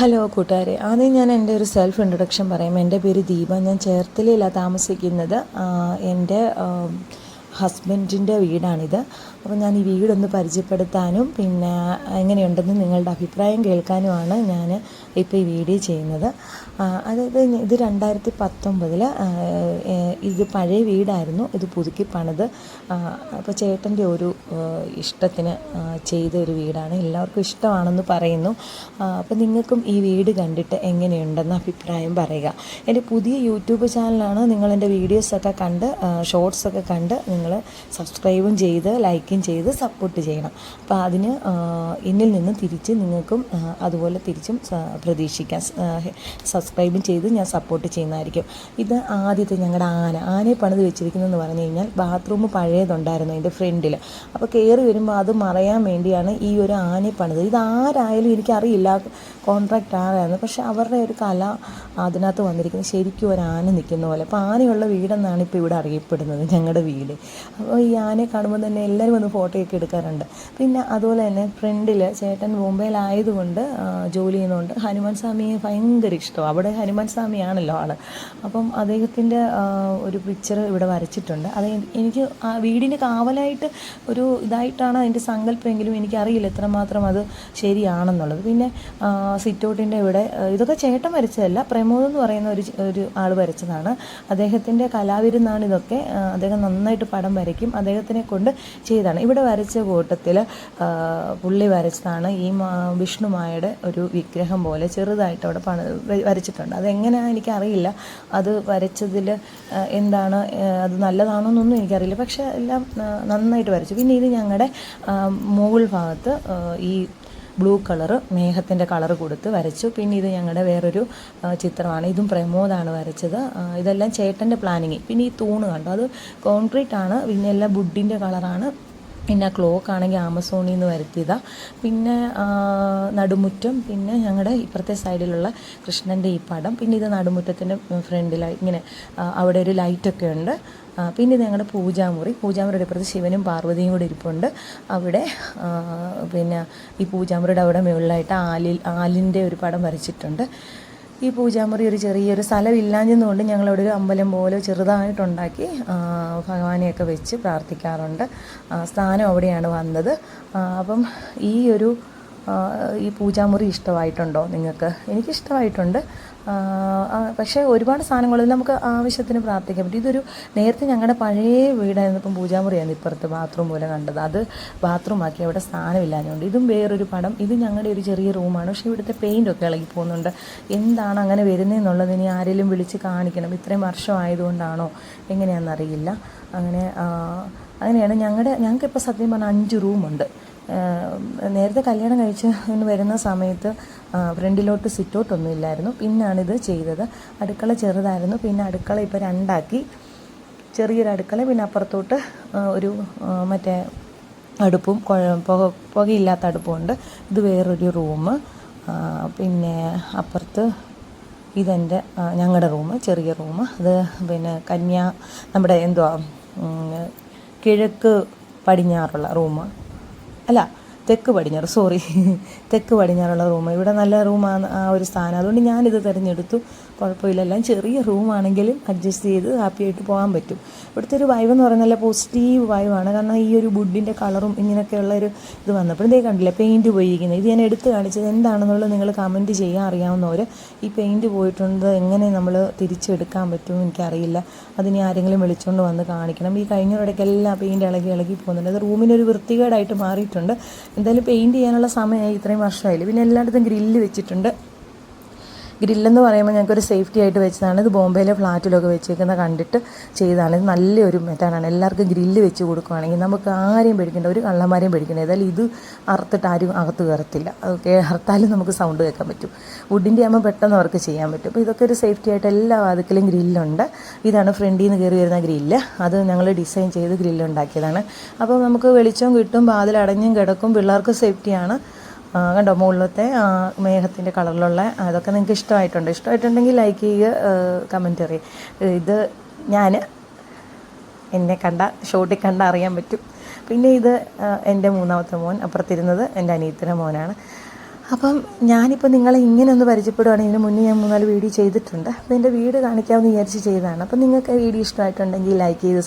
Hello കൂട്ടുകാരെ, ആദ്യം ഞാൻ എൻ്റെ ഒരു സെൽഫ് ഇൻട്രൊഡക്ഷൻ പറയാം. എൻ്റെ പേര് ദീപ. ഞാൻ ചേർത്തലയിലാണ് താമസിക്കുന്നത്. എൻ്റെ ഹസ്ബൻഡിൻ്റെ വീടാണിത്. അപ്പോൾ ഞാൻ ഈ വീടൊന്ന് പരിചയപ്പെടുത്താനും പിന്നെ എങ്ങനെയുണ്ടെന്ന് നിങ്ങളുടെ അഭിപ്രായം കേൾക്കാനുമാണ് ഞാൻ ഇപ്പോൾ ഈ വീഡിയോ ചെയ്യുന്നത്. അതായത് ഇത് 2019 ഇത് പഴയ വീടായിരുന്നു. ഇത് പുതുക്കി പണിത് അപ്പോൾ ചേട്ടൻ്റെ ഒരു ഇഷ്ടത്തിന് ചെയ്ത ഒരു വീടാണ്. എല്ലാവർക്കും ഇഷ്ടമാണെന്ന് പറയുന്നു. അപ്പോൾ നിങ്ങൾക്കും ഈ വീട് കണ്ടിട്ട് എങ്ങനെയുണ്ടെന്ന് അഭിപ്രായം പറയുക. എൻ്റെ പുതിയ യൂട്യൂബ് ചാനലാണ്. നിങ്ങളെൻ്റെ വീഡിയോസൊക്കെ കണ്ട് ഷോർട്സൊക്കെ കണ്ട് നിങ്ങൾ സബ്സ്ക്രൈബും ചെയ്ത് ലൈക്കും ചെയ്ത് സപ്പോർട്ട് ചെയ്യണം. അപ്പോൾ അതിന് എന്നിൽ നിന്ന് തിരിച്ച് നിങ്ങൾക്കും അതുപോലെ തിരിച്ചും പ്രതീക്ഷിക്കാം. സബ്സ്ക്രൈബും ചെയ്ത് ഞാൻ സപ്പോർട്ട് ചെയ്യുന്നതായിരിക്കും. ഇത് ആദ്യത്തെ ഞങ്ങളുടെ ആനയെ പണിത് വെച്ചിരിക്കുന്നതെന്ന് പറഞ്ഞു കഴിഞ്ഞാൽ ബാത്റൂം പഴയതുണ്ടായിരുന്നു അതിൻ്റെ ഫ്രണ്ടിൽ. അപ്പോൾ കയറി വരുമ്പോൾ അത് മറയാൻ വേണ്ടിയാണ് ഈ ഒരു ആനയെ പണിത്. ഇതാരായാലും എനിക്കറിയില്ല കോൺട്രാക്റ്റ് ആരായിരുന്നു, പക്ഷെ അവരുടെ ഒരു കല അതിനകത്ത് വന്നിരിക്കുന്നത് ശരിക്കും ഒരു ആന നിൽക്കുന്ന പോലെ. അപ്പോൾ ആനയുള്ള വീടെന്നാണ് ഇപ്പോൾ ഇവിടെ അറിയപ്പെടുന്നത് ഞങ്ങളുടെ വീട്. അപ്പോൾ ഈ ആനയെ കാണുമ്പോൾ തന്നെ എല്ലാവരും വന്ന് ഫോട്ടോയൊക്കെ എടുക്കാറുണ്ട്. പിന്നെ അതുപോലെ തന്നെ ഫ്രണ്ടിൽ ചേട്ടൻ ബോംബെയിലായതുകൊണ്ട് ജോലി ചെയ്യുന്നതുകൊണ്ട് ഹനുമാൻ സ്വാമിയെ ഭയങ്കര ഇഷ്ടമാണ്. അവിടെ ഹനുമാൻ സ്വാമിയാണല്ലോ ആൾ. അപ്പം അദ്ദേഹത്തിൻ്റെ ഒരു പിക്ചർ ഇവിടെ വരച്ചിട്ടുണ്ട്. അത് എനിക്ക് ആ വീടിന് കാവലായിട്ട് ഒരു ഇതായിട്ടാണ് അതിൻ്റെ സങ്കല്പമെങ്കിലും എനിക്കറിയില്ല എത്രമാത്രം അത് ശരിയാണെന്നുള്ളത്. പിന്നെ സിറ്റൗട്ടിൻ്റെ ഇവിടെ ഇതൊക്കെ ചേട്ടൻ വരച്ചതല്ല, പ്രമോദ് എന്ന് പറയുന്ന ഒരു ആൾ വരച്ചതാണ്. അദ്ദേഹത്തിൻ്റെ കലാവിരുന്നാണ് ഇതൊക്കെ. അദ്ദേഹം നന്നായിട്ട് പടം വരയ്ക്കും. അദ്ദേഹത്തിനെ കൊണ്ട് ചെയ്താണ്. ഇവിടെ വരച്ച കൂട്ടത്തിൽ പുള്ളി വരച്ചതാണ് ഈ വിഷ്ണുമായുടെ ഒരു വിഗ്രഹം പോലെ ചെറുതായിട്ട് അവിടെ വരച്ചിട്ടുണ്ട്. അതെങ്ങനെയാണെന്ന് എനിക്കറിയില്ല. അത് വരച്ചതിൽ എന്താണ് അത് നല്ലതാണോ എന്നൊന്നും എനിക്കറിയില്ല, പക്ഷേ എല്ലാം നന്നായിട്ട് വരച്ചു. പിന്നെ ഇത് ഞങ്ങളുടെ മുകൾ ഭാഗത്ത് ഈ ബ്ലൂ കളറ് മേഘത്തിൻ്റെ കളറ് കൊടുത്ത് വരച്ചു. പിന്നെ ഇത് ഞങ്ങളുടെ വേറൊരു ചിത്രമാണ്. ഇതും പ്രമോദാണ് വരച്ചത്. ഇതെല്ലാം ചേട്ടൻ്റെ പ്ലാനിങ്. പിന്നെ ഈ തൂണ് കണ്ടു, അത് കോൺക്രീറ്റ് ആണ്. പിന്നെ എല്ലാം വുഡിൻ്റെ കളറാണ്. പിന്നെ ക്ലോക്ക് ആണെങ്കിൽ ആമസോണിൽ നിന്ന് വരുത്തിയതാണ്. പിന്നെ നടുമുറ്റം, പിന്നെ ഞങ്ങളുടെ ഇപ്പുറത്തെ സൈഡിലുള്ള കൃഷ്ണൻ്റെ ഈ പടം. പിന്നെ ഇത് നടുമുറ്റത്തിൻ്റെ ഫ്രണ്ടിലായി ഇങ്ങനെ അവിടെ ഒരു ലൈറ്റൊക്കെ ഉണ്ട്. പിന്നെ ഇത് ഞങ്ങളുടെ പൂജാമുറിയുടെ ഇപ്പുറത്ത് ശിവനും പാർവതിയും കൂടി ഇരിപ്പുണ്ട്. അവിടെ പിന്നെ ഈ പൂജാമുറിയുടെ അവിടെ മുകളിലായിട്ട് ആലിൻ്റെ ഒരു പടം വരച്ചിട്ടുണ്ട്. ഈ പൂജാമുറി ഒരു ചെറിയൊരു സ്ഥലമില്ലാഞ്ഞതുകൊണ്ട് ഞങ്ങളവിടെ ഒരു അമ്പലം പോലെ ചെറുതായിട്ടുണ്ടാക്കി ഭഗവാനെയൊക്കെ വെച്ച് പ്രാർത്ഥിക്കാറുണ്ട്. സ്ഥാനം അവിടെയാണ് വന്നത്. അപ്പം ഈ പൂജാമുറി ഇഷ്ടമായിട്ടുണ്ടോ നിങ്ങൾക്ക്? എനിക്കിഷ്ടമായിട്ടുണ്ട്. പക്ഷേ ഒരുപാട് സാധനങ്ങളിൽ നമുക്ക് ആവശ്യത്തിന് പ്രാർത്ഥിക്കാൻ പറ്റും. ഇതൊരു നേരത്തെ ഞങ്ങളുടെ പഴയ വീടായിരുന്നു. ഇപ്പം പൂജാമുറിയായിരുന്നു ഇപ്പുറത്ത് ബാത്റൂം പോലെ കണ്ടത്. അത് ബാത്റൂമാക്കി അവിടെ സ്ഥാനമില്ലാഞ്ഞുകൊണ്ട്. ഇതും വേറൊരു പടം. ഇത് ഞങ്ങളുടെ ഒരു ചെറിയ റൂമാണ്. പക്ഷേ ഇവിടുത്തെ പെയിൻ്റൊക്കെ ഇളകി പോകുന്നുണ്ട്. എന്താണ് അങ്ങനെ വരുന്നതെന്നുള്ളത് ഇനി ആരെങ്കിലും വിളിച്ച് കാണിക്കണം. ഇത്രയും വർഷമായതുകൊണ്ടാണോ എങ്ങനെയാണെന്നറിയില്ല. അങ്ങനെയാണ് ഞങ്ങൾക്കിപ്പോൾ സത്യം പറഞ്ഞാൽ 5 റൂമുണ്ട്. നേരത്തെ കല്യാണം കഴിച്ച് വരുന്ന സമയത്ത് ഫ്രണ്ടിലോട്ട് സിറ്റൗട്ടൊന്നും ഇല്ലായിരുന്നു. പിന്നാണിത് ചെയ്തത്. അടുക്കള ചെറുതായിരുന്നു. പിന്നെ അടുക്കള ഇപ്പോൾ 2ആക്കി. ചെറിയൊരു അടുക്കള, പിന്നെ അപ്പുറത്തോട്ട് ഒരു മറ്റേ അടുപ്പും പുകയില്ലാത്ത അടുപ്പുണ്ട്. ഇത് വേറൊരു റൂം. പിന്നെ അപ്പുറത്ത് ഇതെൻ്റെ ഞങ്ങളുടെ റൂം, ചെറിയ റൂം. അത് പിന്നെ നമ്മുടെ കിഴക്ക് പടിഞ്ഞാറുള്ള റൂം അല്ല തെക്ക് പടിഞ്ഞാറുള്ള റൂം. ഇവിടെ നല്ല റൂമാണ് ആ ഒരു സ്ഥാനം. അതുകൊണ്ട് ഞാനിത് തിരഞ്ഞെടുത്തു. കുഴപ്പമില്ല, എല്ലാം ചെറിയ റൂമാണെങ്കിലും അഡ്ജസ്റ്റ് ചെയ്ത് ഹാപ്പിയായിട്ട് പോകാൻ പറ്റും. ഇവിടുത്തെ ഒരു വൈബ് എന്ന് പറയുന്നത് നല്ല പോസിറ്റീവ് വൈബാണ്. കാരണം ഈ ഒരു വുഡിൻ്റെ കളറും ഇങ്ങനെയൊക്കെയുള്ള ഒരു ഇത് വന്നപ്പോൾ കണ്ടില്ലേ പെയിൻറ്റ് പോയിരിക്കുന്നത്. ഇത് ഞാൻ എടുത്ത് കാണിച്ചത് എന്താണെന്നുള്ളത് നിങ്ങൾ കമൻറ്റ് ചെയ്യാൻ അറിയാവുന്നവർ. ഈ പെയിൻറ്റ് പോയിട്ടുണ്ട്, എങ്ങനെ നമ്മൾ തിരിച്ചെടുക്കാൻ പറ്റും എനിക്കറിയില്ല. അതിനി ആരെങ്കിലും വിളിച്ചുകൊണ്ട് വന്ന് കാണിക്കണം. ഈ കഴിഞ്ഞിടയ്ക്കെല്ലാം പെയിൻറ്റ് ഇളകി പോകുന്നുണ്ട്. അത് റൂമിനൊരു വൃത്തികേടായിട്ട് മാറിയിട്ടുണ്ട്. എന്തായാലും പെയിൻറ്റ് ചെയ്യാനുള്ള സമയമായി, ഇത്രയും വർഷമായില്ല. പിന്നെ എല്ലായിടത്തും ഗ്രില്ല് വെച്ചിട്ടുണ്ട്. ഗ്രില്ലെന്ന് പറയുമ്പോൾ ഞങ്ങൾക്കൊരു സേഫ്റ്റി ആയിട്ട് വെച്ചതാണ്. ഇത് ബോംബെയിലെ ഫ്ലാറ്റിലൊക്കെ വെച്ചേക്കുന്ന കണ്ടിട്ട് ചെയ്തതാണ്. ഇത് നല്ലൊരു മെത്തേഡാണ്. എല്ലാവർക്കും ഗ്രില്ല് വെച്ച് കൊടുക്കുകയാണെങ്കിൽ നമുക്ക് ആരെയും പേടിക്കേണ്ട, ഒരു കള്ളന്മാരെയും പേടിക്കേണ്ട. ഏതായാലും ഇത് അറുത്തിട്ട് ആരും അകത്ത് കയറത്തില്ല. അതൊക്കെ അറുത്താലും നമുക്ക് സൗണ്ട് കേൾക്കാൻ പറ്റും. വുഡിൻ്റെ ആകുമ്പോൾ പെട്ടെന്ന് അവർക്ക് ചെയ്യാൻ പറ്റും. അപ്പോൾ ഇതൊക്കെ ഒരു സേഫ്റ്റി ആയിട്ട് എല്ലാ വാതിക്കലും ഗ്രില്ലുണ്ട്. ഇതാണ് ഫ്രണ്ടിൽ നിന്ന് കയറി വരുന്ന ഗ്രില്ല്. അത് ഞങ്ങൾ ഡിസൈൻ ചെയ്ത് ഗ്രില്ലുണ്ടാക്കിയതാണ്. അപ്പോൾ നമുക്ക് വെളിച്ചവും കിട്ടും, വാതിലടഞ്ഞും കിടക്കും. പിള്ളേർക്ക് സേഫ്റ്റിയാണ്. കണ്ടോ മുകളിലത്തെ മേഘത്തിൻ്റെ കളറിലുള്ള അതൊക്കെ നിങ്ങൾക്ക് ഇഷ്ടമായിട്ടുണ്ടെങ്കിൽ ലൈക്ക് ചെയ്യുക, കമൻറ്റ് അറിയുക. ഇത് ഞാൻ എന്നെ ഷോട്ടിൽ കണ്ട അറിയാൻ പറ്റും. പിന്നെ ഇത് എൻ്റെ 3ാമത്തെ മോൻ, അപ്പുറത്തിരുന്നത് എൻ്റെ അനിയത്തിൻ്റെ മോനാണ്. അപ്പം ഞാനിപ്പോൾ നിങ്ങളെ ഇങ്ങനെ ഒന്ന് പരിചയപ്പെടുകയാണ്. ഇതിന് മുന്നേ ഞാൻ 3-4 വീഡിയോ ചെയ്തിട്ടുണ്ട്. അപ്പോൾ എൻ്റെ വീട് കാണിക്കാമെന്ന് വിചാരിച്ച് ചെയ്തതാണ്. അപ്പം നിങ്ങൾക്ക് വീഡിയോ ഇഷ്ടമായിട്ടുണ്ടെങ്കിൽ ലൈക്ക് ചെയ്ത്